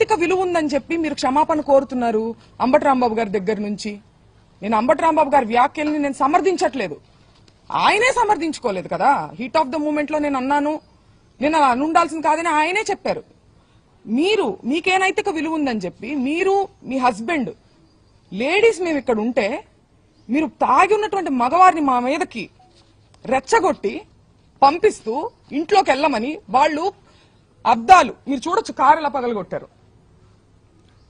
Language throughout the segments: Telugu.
నైతిక విలువ ఉందని చెప్పి మీరు క్షమాపణ కోరుతున్నారు అంబటి రాంబాబు గారి దగ్గర నుంచి. నేను అంబటి రాంబాబు గారి వ్యాఖ్యల్ని నేను సమర్థించట్లేదు, ఆయనే సమర్థించుకోలేదు కదా. హీట్ ఆఫ్ ద మూమెంట్ లో నేను అన్నాను, నేను అలా అనుండాల్సింది కాదని ఆయనే చెప్పారు. మీకే నైతిక విలువ ఉందని చెప్పి మీరు మీ హస్బెండ్ లేడీస్ మేము ఇక్కడ ఉంటే మీరు తాగి ఉన్నటువంటి మగవారిని మా మీదకి రెచ్చగొట్టి పంపిస్తూ ఇంట్లోకి వెళ్ళమని వాళ్ళు అద్దాలు మీరు చూడొచ్చు, కారు ఎలా పగలగొట్టారు,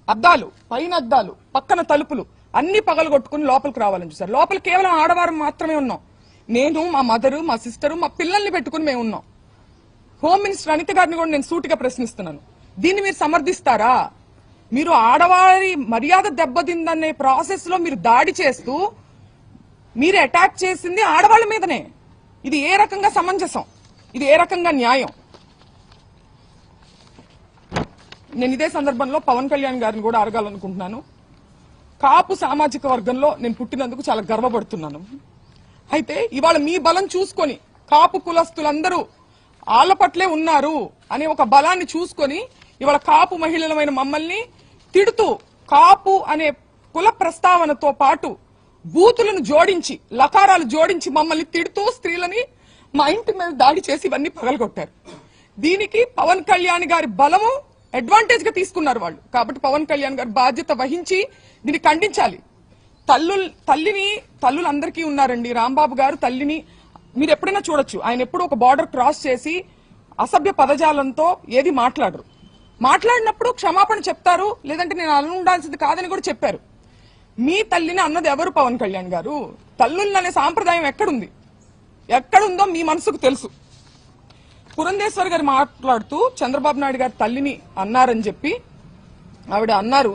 అద్దాలు పైన అద్దాలు పక్కన తలుపులు అన్ని పగలగొట్టుకుని లోపలికి రావాలని చూసారు. లోపల కేవలం ఆడవారు మాత్రమే ఉన్నాం. నేను, మా మదరు, మా సిస్టరు, మా పిల్లల్ని పెట్టుకుని మేము ఉన్నాం. హోమ్ మినిస్టర్ అనిత గారిని కూడా నేను సూటిగా ప్రశ్నిస్తున్నాను, దీన్ని మీరు సమర్థిస్తారా? మీరు ఆడవారి మర్యాద దెబ్బతిందనే ప్రాసెస్ లో మీరు దాడి చేస్తూ మీరు అటాక్ చేసింది ఆడవాళ్ల మీదనే. ఇది ఏ రకంగా సమంజసం? ఇది ఏ రకంగా న్యాయం? నేను ఇదే సందర్భంలో పవన్ కళ్యాణ్ గారిని కూడా అడగాలనుకుంటున్నాను. కాపు సామాజిక వర్గంలో నేను పుట్టినందుకు చాలా గర్వపడుతున్నాను. అయితే ఇవాళ మీ బలం చూసుకొని కాపు కులస్తులందరూ ఆళ్ల పట్లే ఉన్నారు అనే ఒక బలాన్ని చూసుకొని ఇవాళ కాపు మహిళలమైన మమ్మల్ని తిడుతూ కాపు అనే కుల ప్రస్తావనతో పాటు బూతులను జోడించి లకారాలు జోడించి మమ్మల్ని తిడుతూ స్త్రీలని మా ఇంటి మీద దాడి చేసి ఇవన్నీ పగలగొట్టారు. దీనికి పవన్ కళ్యాణ్ గారి బలము అడ్వాంటేజ్ గా తీసుకున్నారు వాళ్ళు. కాబట్టి పవన్ కళ్యాణ్ గారు బాధ్యత వహించి దీన్ని ఖండించాలి. తల్లులు అందరికీ ఉన్నారండి. రాంబాబు గారు తల్లిని మీరు ఎప్పుడైనా చూడొచ్చు, ఆయన ఎప్పుడు ఒక బార్డర్ క్రాస్ చేసి అసభ్య పదజాలంతో ఏది మాట్లాడరు. మాట్లాడినప్పుడు క్షమాపణ చెప్తారు, లేదంటే నేను అలా ఉండాల్సింది కాదని కూడా చెప్పారు. మీ తల్లిని అన్నది ఎవరు? పవన్ కళ్యాణ్ గారు. తల్లుల్ని అనే సాంప్రదాయం ఎక్కడుంది? ఎక్కడుందో మీ మనసుకు తెలుసు. పురంధేశ్వర్ గారు మాట్లాడుతూ చంద్రబాబు నాయుడు గారు తల్లిని అన్నారని చెప్పి ఆవిడ అన్నారు.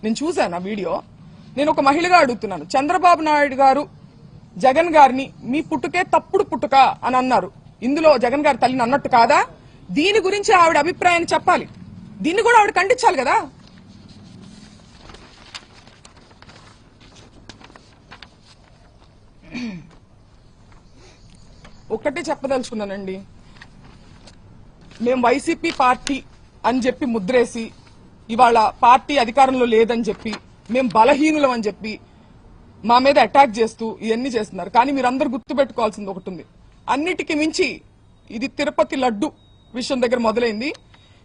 నేను చూశాను ఆ వీడియో. నేను ఒక మహిళగా అడుగుతున్నాను, చంద్రబాబు నాయుడు గారు జగన్ గారిని మీ పుట్టుకే తప్పుడు పుట్టుక అని అన్నారు. ఇందులో జగన్ గారి తల్లిని అన్నట్టు కాదా? దీని గురించి ఆవిడ అభిప్రాయాన్ని చెప్పాలి. దీన్ని కూడా ఆవిడ ఖండించాలి కదా. ఒక్కటే చెప్పదలుచుకున్నానండి, మేము వైసీపీ పార్టీ అని చెప్పి ముద్రేసి ఇవాళ పార్టీ అధికారంలో లేదని చెప్పి మేము బలహీనులం అని చెప్పి మా మీద అటాక్ చేస్తూ ఇవన్నీ చేస్తున్నారు. కానీ మీరందరూ గుర్తుపెట్టుకోవాల్సింది ఒకటి ఉంది, అన్నిటికీ మించి ఇది తిరుపతి లడ్డు విషయం దగ్గర మొదలైంది.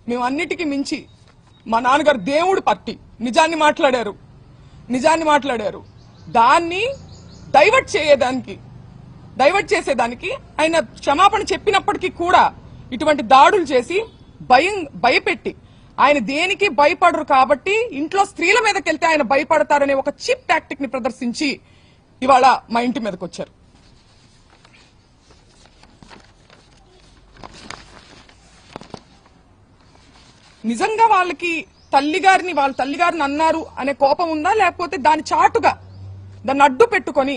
మేము అన్నిటికీ మించి మా నాన్నగారు దేవుడు పార్టీ నిజాన్ని మాట్లాడారు. దాన్ని డైవర్ట్ చేసేదానికి ఆయన క్షమాపణ చెప్పినప్పటికీ కూడా ఇటువంటి దాడులు చేసి భయపెట్టి ఆయన దేనికి భయపడరు కాబట్టి ఇంట్లో స్త్రీల మీదకి వెళ్తే ఆయన భయపడతారనే ఒక చీప్ టాక్టిక్ ని ప్రదర్శించి ఇవాళ మా ఇంటి మీదకి వచ్చారు. నిజంగా వాళ్ళకి వాళ్ళ తల్లిగారిని అన్నారు అనే కోపం ఉందా, లేకపోతే దాని చాటుగా దాన్ని అడ్డు పెట్టుకొని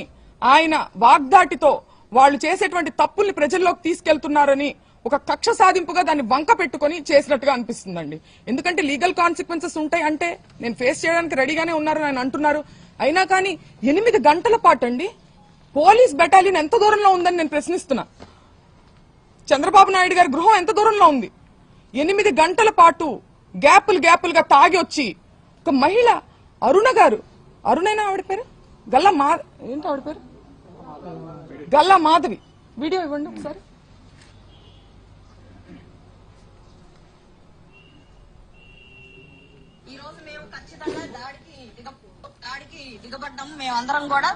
ఆయన వాగ్దాటితో వాళ్ళు చేసేటువంటి తప్పుల్ని ప్రజల్లోకి తీసుకెళ్తున్నారని ఒక కక్ష సాధింపుగా దాన్ని వంక పెట్టుకుని చేసినట్టుగా అనిపిస్తుందండి. ఎందుకంటే లీగల్ కాన్సిక్వెన్సెస్ ఉంటాయి అంటే నేను ఫేస్ చేయడానికి రెడీగానే ఉన్నారని ఆయన అంటున్నారు. అయినా కానీ 8 గంటల పాటు అండి పోలీస్ బెటాలియన్ ఎంత దూరంలో ఉందని నేను ప్రశ్నిస్తున్నా. చంద్రబాబు నాయుడు గారి గృహం ఎంత దూరంలో ఉంది? 8 గంటల పాటు గ్యాపులుగా తాగి వచ్చి ఒక మహిళ అరుణైనా ఆవిడ పేరు గల్లా మాధవి వీడియో ఇవ్వండి ఒకసారి. ఈ రోజు మేము ఖచ్చితంగా దాడికి దిగబడ్డాము మేమందరం కూడా.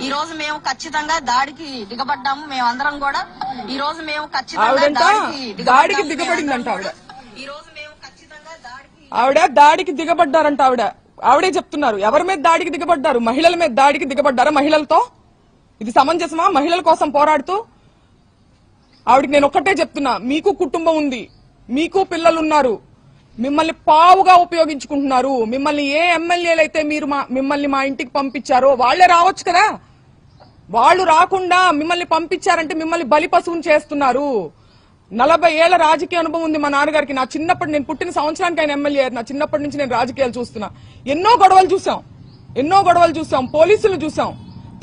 ఈ రోజు మేము ఖచ్చితంగా దాడికి దిగబడ్డాము మేమందరం కూడా. ఈ రోజు మేము ఖచ్చితంగా దాడికి దిగబడిందంట ఆవిడ. ఈ రోజు మేము ఖచ్చితంగా దాడికి దిగబడ్డారంట ఆవిడే చెప్తున్నారు. ఎవరి మీద దాడికి దిగబడ్డారు? మహిళల మీద దాడికి దిగబడ్డారా? మహిళలతో ఇది సమంజసమా? మహిళల కోసం పోరాడుతూ ఆవిడకి నేను ఒక్కటే చెప్తున్నా, మీకు కుటుంబం ఉంది, మీకు పిల్లలున్నారు, మిమ్మల్ని పావుగా ఉపయోగించుకుంటున్నారు. మిమ్మల్ని ఏ ఎమ్మెల్యేలు అయితే మిమ్మల్ని మా ఇంటికి పంపించారో వాళ్లే రావచ్చు కదా. వాళ్ళు రాకుండా మిమ్మల్ని పంపించారంటే మిమ్మల్ని బలి పశువుని చేస్తున్నారు. 40 ఏళ్ల రాజకీయ అనుభవం ఉంది మా నాన్నగారికి. నా చిన్నప్పటి నేను పుట్టిన సంవత్సరానికి ఆయన ఎమ్మెల్యే అయ్యారు. నా చిన్నప్పటి నుంచి నేను రాజకీయాలు చూస్తున్నా. ఎన్నో గొడవలు చూసాం, పోలీసులు చూసాం.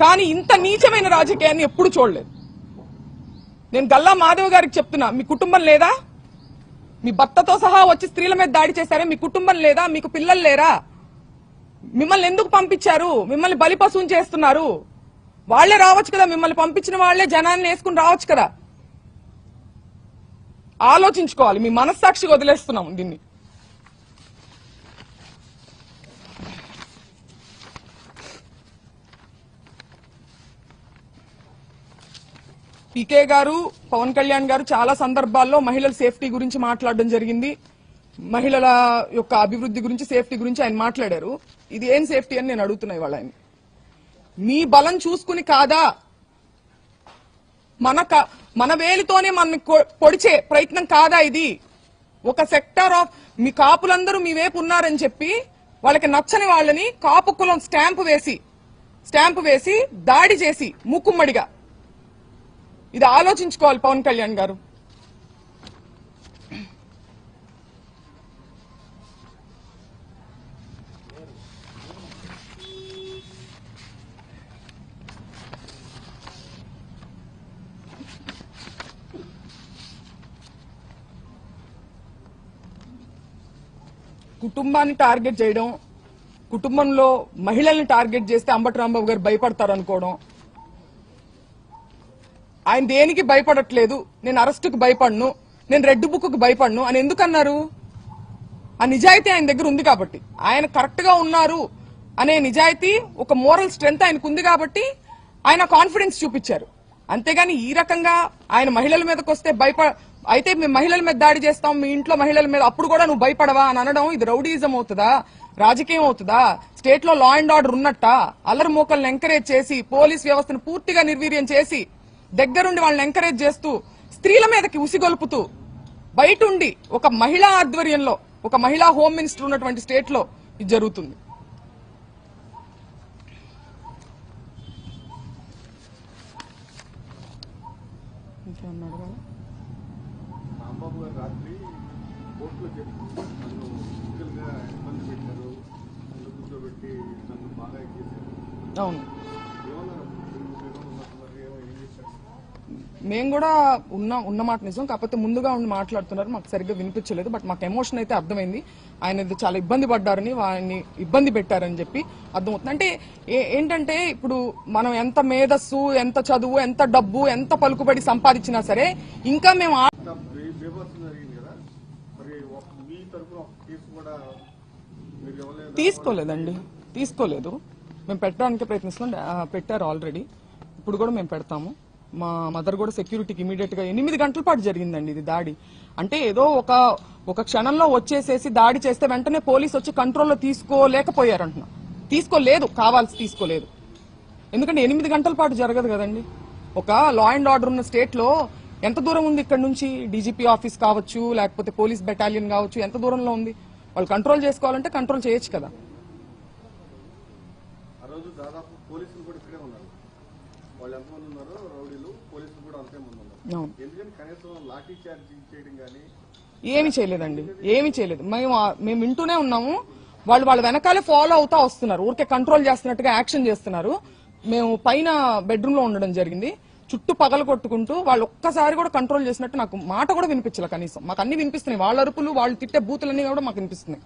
కానీ ఇంత నీచమైన రాజకీయాన్ని ఎప్పుడు చూడలేదు. నేను గల్లా మాధవ్ గారికి చెప్తున్నా, మీ కుటుంబం లేదా? మీ భర్తతో సహా వచ్చి స్త్రీల మీద దాడి చేశారే, మీ కుటుంబం లేదా, మీకు పిల్లలు లేరా? మిమ్మల్ని ఎందుకు పంపించారు? మిమ్మల్ని బలిపశువుని చేస్తున్నారు. వాళ్లే రావచ్చు కదా, మిమ్మల్ని పంపించిన వాళ్లే జనాన్ని వేసుకుని రావచ్చు కదా. ఆలోచించుకోవాలి. మీ మనస్సాక్షికి వదిలేస్తున్నాం దీన్ని. పీకే గారు, పవన్ కళ్యాణ్ గారు చాలా సందర్భాల్లో మహిళల సేఫ్టీ గురించి మాట్లాడడం జరిగింది. మహిళల యొక్క అభివృద్ధి గురించి, సేఫ్టీ గురించి ఆయన మాట్లాడారు. ఇది ఏం సేఫ్టీ అని నేను అడుగుతున్నా ఇవాళ ఆయన. మీ బలం చూసుకుని కాదా, మన వేలితోనే మన పొడిచే ప్రయత్నం కాదా ఇది? ఒక సెక్టర్ ఆఫ్ మీ కాపులందరూ మీ వైపు ఉన్నారని చెప్పి వాళ్ళకి నచ్చని వాళ్ళని కాపు కులం స్టాంపు వేసి దాడి చేసి మూకుమ్మడిగా, ఇది ఆలోచించుకోవాలి పవన్ కళ్యాణ్ గారు. కుటుంబాన్ని టార్గెట్ చేయడం, కుటుంబంలో మహిళల్ని టార్గెట్ చేస్తే అంబటి రాంబాబు గారు భయపడతారు అనుకోవడం. ఆయన దేనికి భయపడట్లేదు. నేను అరెస్టుకు భయపడను, నేను రెడ్ బుక్ కు భయపడను అని ఎందుకన్నారు? ఆ నిజాయితీ ఆయన దగ్గర ఉంది కాబట్టి, ఆయన కరెక్ట్ గా ఉన్నారు అనే నిజాయితీ, ఒక మోరల్ స్ట్రెంగ్త్ ఆయనకు ఉంది కాబట్టి ఆయన కాన్ఫిడెన్స్ చూపించారు. అంతేగాని ఈ రకంగా ఆయన మహిళల మీదకి వస్తే అయితే మేము మహిళల మీద దాడి చేస్తాం, మీ ఇంట్లో మహిళల మీద, అప్పుడు కూడా నువ్వు భయపడవా అని అనడం, ఇది రౌడీజం అవుతుందా, రాజకీయం అవుతుందా? స్టేట్ లో లా అండ్ ఆర్డర్ ఉన్నట్ట? అల్లరి మూకల్ని ఎంకరేజ్ చేసి, పోలీస్ వ్యవస్థను పూర్తిగా నిర్వీర్యం చేసి, దగ్గరుండి వాళ్ళని ఎంకరేజ్ చేస్తూ, స్త్రీల మీదకి ఉసిగొల్పుతూ, బయటుండి ఒక మహిళా ఆధ్వర్యంలో, ఒక మహిళా హోమ్ మినిస్టర్ ఉన్నటువంటి స్టేట్ లో ఇది జరుగుతుంది. రాంబాబు గారు రాత్రి కోర్టులో చెప్పి నన్ను ఫిజికల్గా ఇబ్బంది పెట్టారు, నన్ను కూర్చోబెట్టి నన్ను బాగా ఎక్కేశారు. అవును, ఏమన్నారు? ఏం చేశారు? మేము కూడా ఉన్న మాట నిజం. కాకపోతే ముందుగా ఉండి మాట్లాడుతున్నారు, మాకు సరిగ్గా వినిపించలేదు. బట్ మాకు ఎమోషన్ అయితే అర్థమైంది. ఆయన చాలా ఇబ్బంది పడ్డారని, వారిని ఇబ్బంది పెట్టారని చెప్పి అర్థమవుతుంది. అంటే ఏంటంటే ఇప్పుడు మనం ఎంత మేధస్సు, ఎంత చదువు, ఎంత డబ్బు, ఎంత పలుకుబడి సంపాదించినా సరే ఇంకా మేము బేబస్ జరిగింది కదా, మరి మీ తరఫున ఒక కేసు కూడా మీరు ఇవ్వలేదు? తీసుకోలేదు. మేము పెట్టడానికి ప్రయత్నిస్తున్నాం, పెట్టారు ఆల్రెడీ. ఇప్పుడు కూడా మేము పెడతాము. మా మదర్ కూడా సెక్యూరిటీకి ఇమీడియట్ గా 8 గంటల పాటు జరిగిందండి ఇది దాడి. అంటే ఏదో ఒక క్షణంలో వచ్చేసేసి దాడి చేస్తే వెంటనే పోలీసు వచ్చి కంట్రోల్లో తీసుకోలేకపోయారంటున్నా. తీసుకోలేదు, కావాల్సి తీసుకోలేదు. ఎందుకంటే 8 గంటల పాటు జరగదు కదండి. ఒక లా అండ్ ఆర్డర్ ఉన్న స్టేట్ లో ఎంత దూరం ఉంది ఇక్కడ నుంచి? డీజీపీ ఆఫీస్ కావచ్చు, లేకపోతే పోలీస్ బెటాలియన్ కావచ్చు, ఎంత దూరంలో ఉంది? వాళ్ళు కంట్రోల్ చేసుకోవాలంటే కంట్రోల్ చేయొచ్చు కదా. ఆ రోజు దాదాపు పోలీసులు కూడా ఇక్కడే ఉన్నారు. వాళ్ళు ఎంతమంది ఉన్నారో రౌడీలు, పోలీసులు కూడా అంతే మంది ఉన్నారు. ఎందుకని కనీసం లాఠీ చార్జ్ చేయడం కానీ ఏమి చేయలేదండి, ఏమి చేయలేదు. మేము వింటూనే ఉన్నాము. వాళ్ళ వెనకాలే ఫాలో అవుతా వస్తున్నారు, ఊరికే కంట్రోల్ చేస్తున్నట్టుగా యాక్షన్ చేస్తున్నారు. మేము పైన బెడ్రూమ్ లో ఉండడం జరిగింది. చుట్టూ పగలు కొట్టుకుంటూ వాళ్ళు ఒక్కసారి కూడా కంట్రోల్ చేసినట్టు నాకు మాట కూడా వినిపించలే. కనీసం మాకు అన్ని వినిపిస్తున్నాయి, వాళ్ళ అరుపులు, వాళ్ళు తిట్టే బూతులన్నీ కూడా మాకు వినిపిస్తున్నాయి.